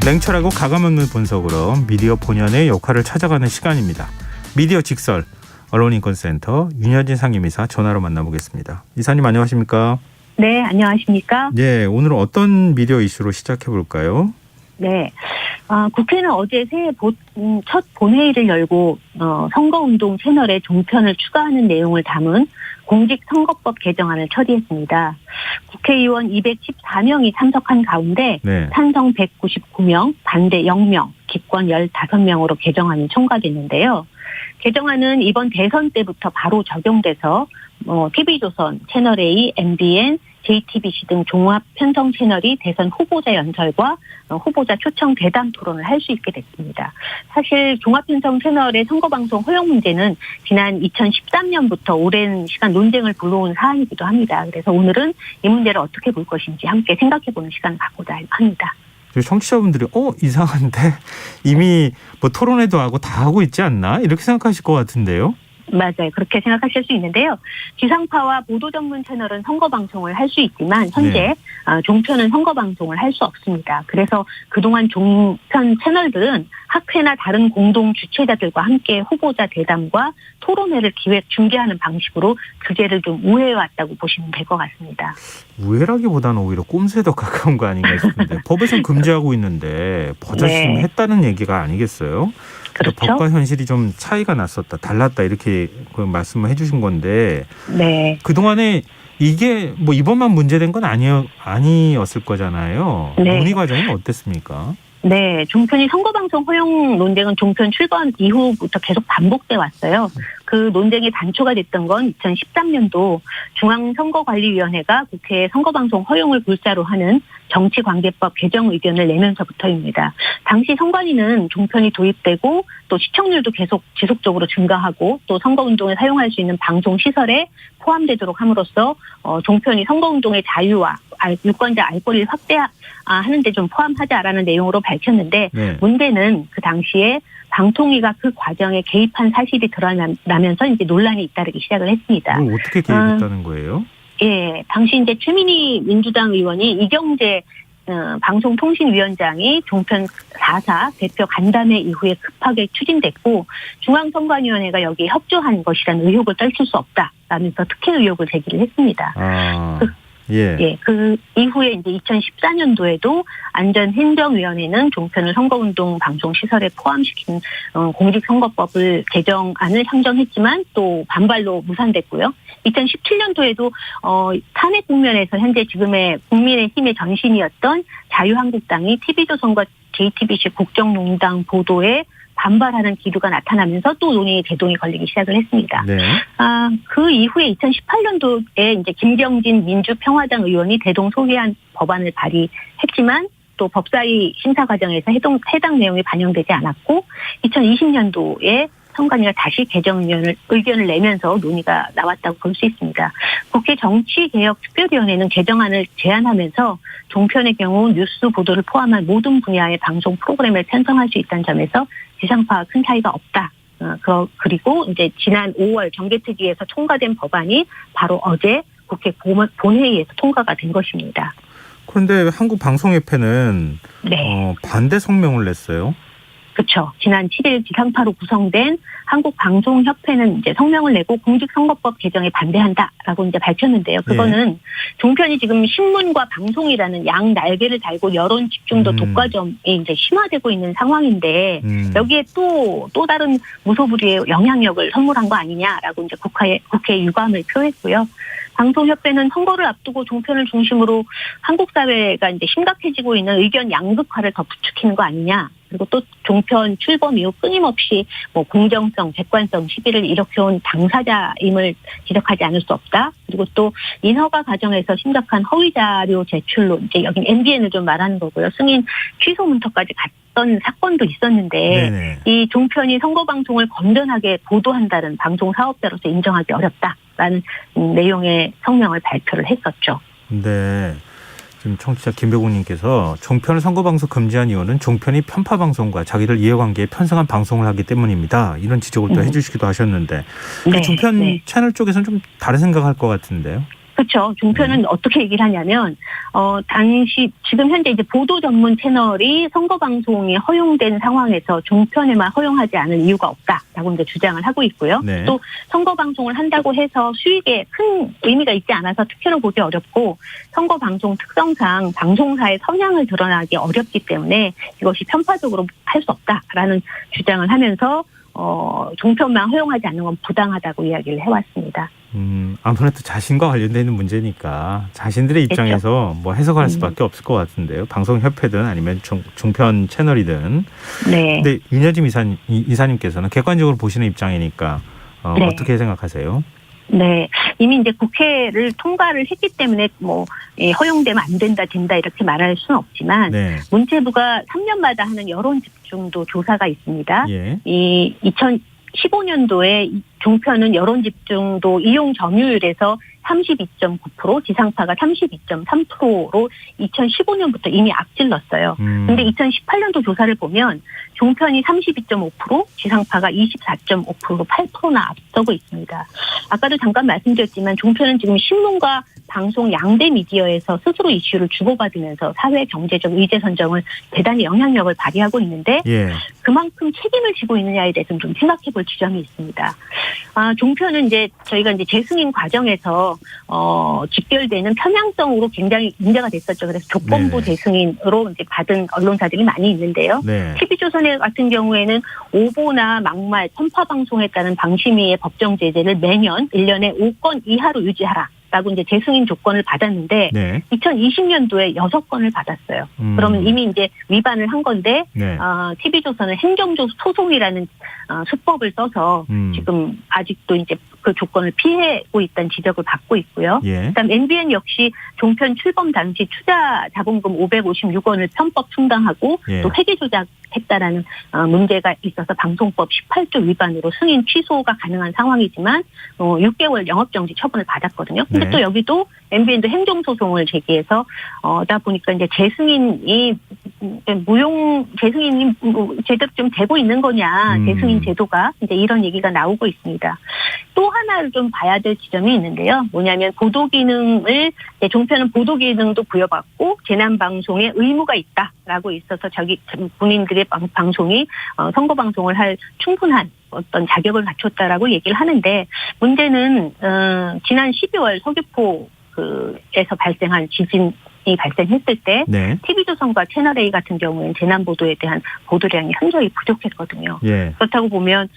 냉철하고 가감없는 분석으로 미디어 본연의 역할을 찾아가는 시간입니다. 미디어 직설 언론인권센터 윤여진 상임이사 전화로 만나보겠습니다. 이사님 안녕하십니까? 네, 안녕하십니까? 네, 오늘은 어떤 미디어 이슈로 시작해 볼까요? 네, 국회는 어제 새해 첫 본회의를 열고 선거운동 채널에 종편을 추가하는 내용을 담은 공직선거법 개정안을 처리했습니다. 국회의원 214명이 참석한 가운데 네. 찬성 199명, 반대 0명, 기권 15명으로 개정안이 통과됐는데요. 개정안은 이번 대선 때부터 바로 적용돼서 TV조선, 채널A, MBN, JTBC 등 종합 편성 채널이 대선 후보자 연설과 후보자 초청 대담 토론을 할 수 있게 됐습니다. 사실 종합 편성 채널의 선거방송 허용 문제는 지난 2013년부터 오랜 시간 논쟁을 불러온 사안이기도 합니다. 그래서 오늘은 이 문제를 어떻게 볼 것인지 함께 생각해보는 시간을 갖고자 합니다. 청취자분들이 이상한데 이미 뭐 토론회도 하고 다 하고 있지 않나 이렇게 생각하실 것 같은데요. 맞아요. 그렇게 생각하실 수 있는데요. 지상파와 보도 전문 채널은 선거 방송을 할 수 있지만 현재 종편은 선거 방송을 할 수 없습니다. 그래서 그동안 종편 채널들은 학회나 다른 공동 주최자들과 함께 후보자 대담과 토론회를 기획 중계하는 방식으로 규제를 좀 우회해왔다고 보시면 될 것 같습니다. 우회라기보다는 오히려 꼼수에 더 가까운 거 아닌가 싶은데 법에서는 금지하고 있는데 버젓이 했다는 얘기가 아니겠어요? 그렇죠. 법과 현실이 좀 차이가 났었다, 달랐다 이렇게 말씀을 해주신 건데 네. 그동안에 이게 뭐 이번만 문제된 건 아니었을 거잖아요. 네. 논의 과정은 어땠습니까? 네, 종편이 선거방송 허용 논쟁은 종편 출범 이후부터 계속 반복돼 왔어요. 그 논쟁이 단초가 됐던 건 2013년도 중앙선거관리위원회가 국회에 선거방송 허용을 골자로 하는 정치관계법 개정 의견을 내면서부터입니다. 당시 선관위는 종편이 도입되고 또 시청률도 계속 지속적으로 증가하고 또 선거운동에 사용할 수 있는 방송시설에 포함되도록 함으로써 종편이 선거운동의 자유와 유권자 알 권리를 확대하는 데 좀 포함하자라는 내용으로 밝혔는데 문제는 그 당시에 방통위가 그 과정에 개입한 사실이 드러나면서 이제 논란이 잇따르기 시작을 했습니다. 그걸 어떻게 개입했다는 거예요? 예, 당시 이제 최민희 민주당 의원이 이경재 방송통신위원장이 종편 4사 대표 간담회 이후에 급하게 추진됐고 중앙선관위원회가 여기에 협조한 것이라는 의혹을 떨칠 수 없다라면서 특혜 의혹을 제기를 했습니다. 그 이후에 이제 2014년도에도 안전행정위원회는 종편을 선거운동 방송시설에 포함시킨 공직선거법을 개정안을 상정했지만 또 반발로 무산됐고요. 2017년도에도 탄핵 국면에서 현재 지금의 국민의힘의 전신이었던 자유한국당이 TV조선과 JTBC 국정농단 보도에 반발하는 기류가 나타나면서 또 논의의 제동이 걸리기 시작을 했습니다. 네. 그 이후에 2018년도에 이제 김경진 민주평화당 의원이 대동소이한 법안을 발의했지만 또 법사위 심사 과정에서 해당 내용이 반영되지 않았고 2020년도에 선관위가 다시 개정 의견을 내면서 논의가 나왔다고 볼 수 있습니다. 국회 정치개혁특별위원회는 개정안을 제안하면서 종편의 경우 뉴스 보도를 포함한 모든 분야의 방송 프로그램을 편성할 수 있다는 점에서 지상파와 큰 차이가 없다. 그리고 이제 지난 5월 정개특위에서 통과된 법안이 바로 어제 국회 본회의에서 통과가 된 것입니다. 그런데 한국방송협회는 반대 성명을 냈어요. 그렇죠. 지난 7일 지상파로 구성된 한국방송협회는 이제 성명을 내고 공직선거법 개정에 반대한다라고 이제 밝혔는데요. 그거는 종편이 지금 신문과 방송이라는 양 날개를 달고 여론 집중도 독과점이 이제 심화되고 있는 상황인데 여기에 또 다른 무소불위의 영향력을 선물한 거 아니냐라고 이제 국회에 유감을 표했고요. 방송협회는 선거를 앞두고 종편을 중심으로 한국 사회가 이제 심각해지고 있는 의견 양극화를 더 부추기는 거 아니냐. 그리고 또 종편 출범 이후 끊임없이 공정성, 객관성 시비를 일으켜온 당사자임을 지적하지 않을 수 없다. 그리고 또 인허가 과정에서 심각한 허위 자료 제출로 이제 여긴 MBN을 좀 말하는 거고요. 승인 취소 문턱까지 갔던 사건도 있었는데 이 종편이 선거 방송을 건전하게 보도한다는 방송 사업자로서 인정하기 어렵다라는 내용의 성명을 발표를 했었죠. 네. 지금 청취자 김배국님께서 종편을 선거방송 금지한 이유는 종편이 편파방송과 자기들 이해관계에 편성한 방송을 하기 때문입니다. 이런 지적을 또 해주시기도 하셨는데 종편 채널 쪽에서는 좀 다른 생각할 것 같은데요. 그렇죠. 종편은 어떻게 얘기를 하냐면 당시 지금 현재 이제 보도 전문 채널이 선거 방송이 허용된 상황에서 종편에만 허용하지 않을 이유가 없다라고 이제 주장을 하고 있고요. 네. 또 선거 방송을 한다고 해서 수익에 큰 의미가 있지 않아서 특혜로 보기 어렵고 선거 방송 특성상 방송사의 성향을 드러나기 어렵기 때문에 이것이 편파적으로 할 수 없다라는 주장을 하면서 종편만 허용하지 않는 건 부당하다고 이야기를 해왔습니다. 아무래도 자신과 관련되어 있는 문제니까 자신들의 입장에서 뭐 해석할 수밖에 없을 것 같은데요. 방송협회든 아니면 종편 채널이든. 네. 근데 윤여진 이사님께서는 객관적으로 보시는 입장이니까 네. 어떻게 생각하세요? 네. 이미 이제 국회를 통과를 했기 때문에 허용되면 안 된다, 된다 이렇게 말할 수는 없지만 네. 문체부가 3년마다 하는 여론 집중도 조사가 있습니다. 예. 이 2015년도에 종편은 여론 집중도 이용 점유율에서 32.9%, 지상파가 32.3%로 2015년부터 이미 앞질렀어요. 근데 2018년도 조사를 보면 종편이 32.5%, 지상파가 24.5%로 8%나 앞서고 있습니다. 아까도 잠깐 말씀드렸지만 종편은 지금 신문과 방송 양대 미디어에서 스스로 이슈를 주고받으면서 사회 경제적 의제 선정을 대단히 영향력을 발휘하고 있는데 예. 그만큼 책임을 지고 있느냐에 대해서는 좀 생각해 볼 지점이 있습니다. 종편은 이제 저희가 이제 재승인 과정에서 직결되는 편향성으로 굉장히 문제가 됐었죠. 그래서 조건부 네. 재승인으로 이제 받은 언론사들이 많이 있는데요. 네. TV조선 같은 경우에는 오보나 막말, 편파 방송에 따른 방심위의 법정 제재를 매년 1년에 5건 이하로 유지하라. 라고 이제 재승인 조건을 받았는데 네. 2020년도에 6건을 받았어요. 그러면 이미 이제 위반을 한 건데 네. TV조선은 행정적 소송이라는 수법을 써서 지금 아직도 이제 그 조건을 피해고 있다는 지적을 받고 있고요. 예. 그다음 MBN 역시 종편 출범 당시 투자 자본금 556원을 편법 충당하고 예. 또 회계 조작했다라는 문제가 있어서 방송법 18조 위반으로 승인 취소가 가능한 상황이지만 6개월 영업정지 처분을 받았거든요. 근데 네. 또 여기도 MBN도 행정소송을 제기해서 다 보니까 이제 재승인이 제대로 좀 되고 있는 거냐, 재승인 제도가 이제 이런 얘기가 나오고 있습니다. 또 하나를 좀 봐야 될 지점이 있는데요. 뭐냐면 보도 기능을 종편은 보도 기능도 부여받고 재난 방송에 의무가 있다라고 있어서 본인들의 방송이 선거 방송을 할 충분한 어떤 자격을 갖췄다라고 얘기를 하는데 문제는 지난 12월 서귀포에서 발생한 지진이 발생했을 때 네. TV조선과 채널A 같은 경우에는 재난보도에 대한 보도량이 현저히 부족했거든요. 예. 그렇다고 보면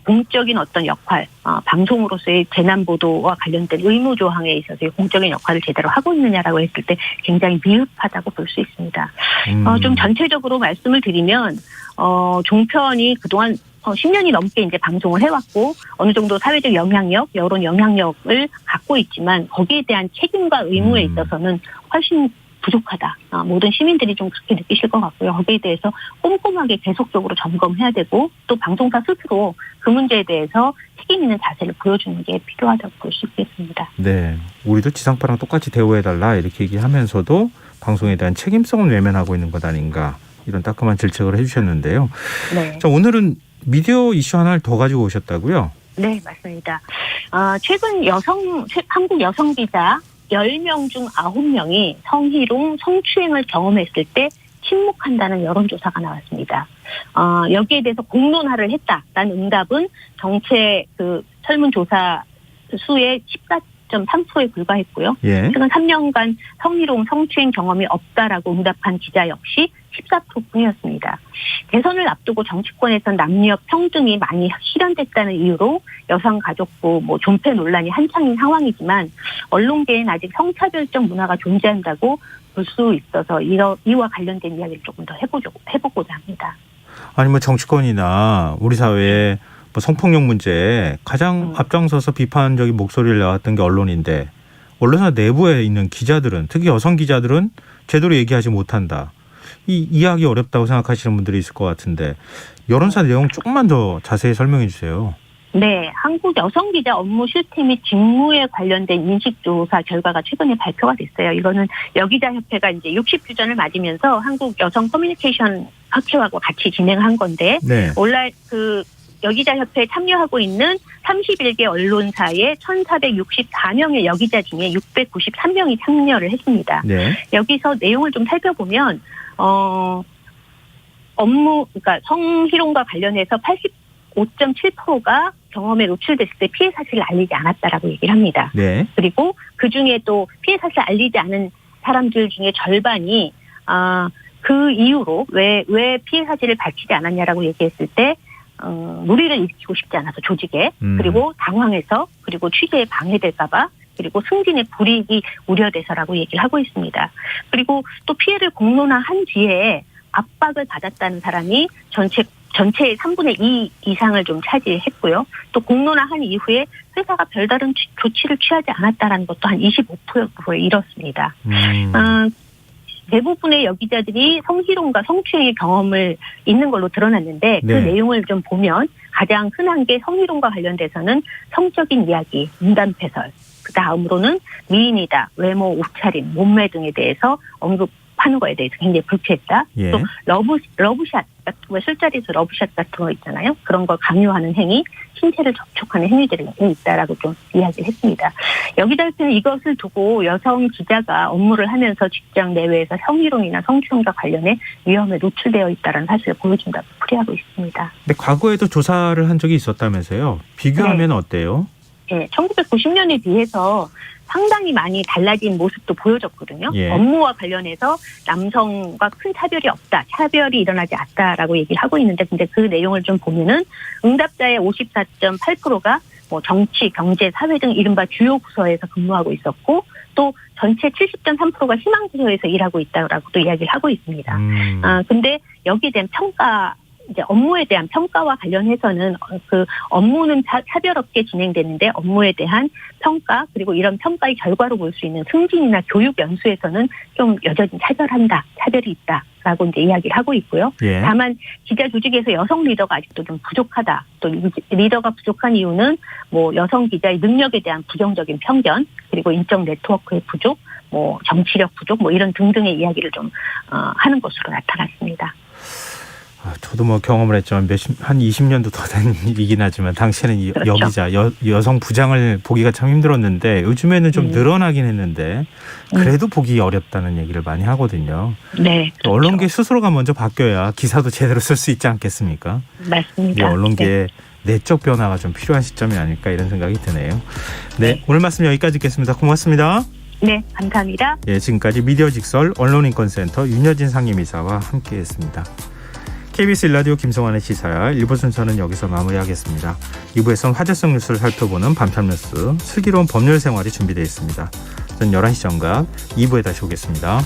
공적인 어떤 역할, 방송으로서의 재난보도와 관련된 의무조항에 있어서의 공적인 역할을 제대로 하고 있느냐라고 했을 때 굉장히 미흡하다고 볼 수 있습니다. 좀 전체적으로 말씀을 드리면 종편이 그동안 10년이 넘게 이제 방송을 해왔고 어느 정도 사회적 영향력, 여론 영향력을 갖고 있지만 거기에 대한 책임과 의무에 있어서는 훨씬 부족하다. 모든 시민들이 좀 그렇게 느끼실 것 같고요. 거기에 대해서 꼼꼼하게 계속적으로 점검해야 되고 또 방송사 스스로 그 문제에 대해서 책임 있는 자세를 보여주는 게 필요하다고 볼 수 있겠습니다. 네. 우리도 지상파랑 똑같이 대우해달라 이렇게 얘기하면서도 방송에 대한 책임성을 외면하고 있는 것 아닌가 이런 따끔한 질책을 해주셨는데요. 네. 자, 오늘은 미디어 이슈 하나를 더 가지고 오셨다고요? 네, 맞습니다. 최근 한국 여성 기자 10명 중 9명이 성희롱, 성추행을 경험했을 때 침묵한다는 여론조사가 나왔습니다. 여기에 대해서 공론화를 했다라는 응답은 전체 설문조사 수의 14.3%에 불과했고요. 예. 최근 3년간 성희롱, 성추행 경험이 없다라고 응답한 기자 역시 14%뿐이었습니다. 대선을 앞두고 정치권에선 남녀 평등이 많이 실현됐다는 이유로 여성가족부, 존폐 논란이 한창인 상황이지만 언론계엔 아직 성차별적 문화가 존재한다고 볼 수 있어서 이와 관련된 이야기를 조금 더 해보고자 합니다. 아니 정치권이나 우리 사회의 성폭력 문제에 가장 앞장서서 비판적인 목소리를 내왔던 게 언론인데 언론사 내부에 있는 기자들은 특히 여성 기자들은 제대로 얘기하지 못한다. 이해하기 어렵다고 생각하시는 분들이 있을 것 같은데 여론사 내용 조금만 더 자세히 설명해 주세요. 네, 한국 여성기자 업무 실태 및 직무에 관련된 인식조사 결과가 최근에 발표가 됐어요. 이거는 여기자협회가 이제 60주년을 맞으면서 한국 여성 커뮤니케이션 학회하고 같이 진행한 건데, 네. 온라인 여기자협회에 참여하고 있는 31개 언론사의 1,464명의 여기자 중에 693명이 참여를 했습니다. 네. 여기서 내용을 좀 살펴보면 그러니까 성희롱과 관련해서 85.7%가 경험에 노출됐을 때 피해 사실을 알리지 않았다라고 얘기를 합니다. 네. 그리고 그중에 또 피해 사실을 알리지 않은 사람들 중에 절반이 그 이유로 왜 피해 사실을 밝히지 않았냐라고 얘기했을 때 무리를 일으키고 싶지 않아서 조직에 그리고 당황해서 그리고 취재에 방해될까봐 그리고 승진의 불이익이 우려돼서라고 얘기를 하고 있습니다. 그리고 또 피해를 공론화한 뒤에 압박을 받았다는 사람이 전체의 3분의 2 이상을 좀 차지했고요. 또 공론화한 이후에 회사가 별다른 조치를 취하지 않았다는 것도 한 25%에 이렇습니다. 대부분의 여기자들이 성희롱과 성추행의 경험을 있는 걸로 드러났는데 그 네. 내용을 좀 보면 가장 흔한 게 성희롱과 관련돼서는 성적인 이야기, 문단패설, 그 다음으로는 미인이다, 외모, 옷차림, 몸매 등에 대해서 언급하는 거에 대해서 굉장히 불쾌했다. 예. 또 러브샷 같은 거, 술자리에서 러브샷 같은 거 있잖아요. 그런 걸 강요하는 행위, 신체를 접촉하는 행위들이 있다라고 좀 이야기를 했습니다. 여기자들은 이것을 두고 여성 기자가 업무를 하면서 직장 내외에서 성희롱이나 성추행과 관련해 위험에 노출되어 있다는 사실을 보여준다고 풀이하고 있습니다. 근데 과거에도 조사를 한 적이 있었다면서요. 비교하면 네. 어때요? 네, 1990년에 비해서 상당히 많이 달라진 모습도 보여졌거든요. 예. 업무와 관련해서 남성과 큰 차별이 없다, 차별이 일어나지 않다라고 얘기를 하고 있는데, 근데 그 내용을 좀 보면은 응답자의 54.8%가 뭐 정치, 경제, 사회 등 이른바 주요 부서에서 근무하고 있었고, 또 전체 70.3%가 희망 부서에서 일하고 있다라고도 이야기를 하고 있습니다. 근데 여기에 대한 평가, 이제 업무에 대한 평가와 관련해서는 그 업무는 차별 없게 진행되는데 업무에 대한 평가 그리고 이런 평가의 결과로 볼 수 있는 승진이나 교육 연수에서는 좀 여전히 차별이 있다라고 이제 이야기를 하고 있고요. 예. 다만 기자 조직에서 여성 리더가 아직도 좀 부족하다. 또 리더가 부족한 이유는 뭐 여성 기자의 능력에 대한 부정적인 편견 그리고 인적 네트워크의 부족, 뭐 정치력 부족, 뭐 이런 등등의 이야기를 좀 하는 것으로 나타났습니다. 저도 뭐 경험을 했지만 한 20년도 더 된 일이긴 하지만 당시에는 그렇죠. 여기자 여성 부장을 보기가 참 힘들었는데 요즘에는 좀 늘어나긴 했는데 그래도 보기 어렵다는 얘기를 많이 하거든요. 네. 그렇죠. 언론계 스스로가 먼저 바뀌어야 기사도 제대로 쓸 수 있지 않겠습니까? 맞습니다. 이 언론계의 내적 변화가 좀 필요한 시점이 아닐까 이런 생각이 드네요. 네, 오늘 말씀 여기까지 듣겠습니다. 고맙습니다. 네, 감사합니다. 예, 지금까지 미디어 직설 언론인권센터 윤여진 상임이사와 함께했습니다. KBS 1라디오 김성환의 시사야 1부 순서는 여기서 마무리하겠습니다. 2부에서는 화제성 뉴스를 살펴보는 밤탐 뉴스 슬기로운 법률 생활이 준비되어 있습니다. 저는 11시 정각 2부에 다시 오겠습니다.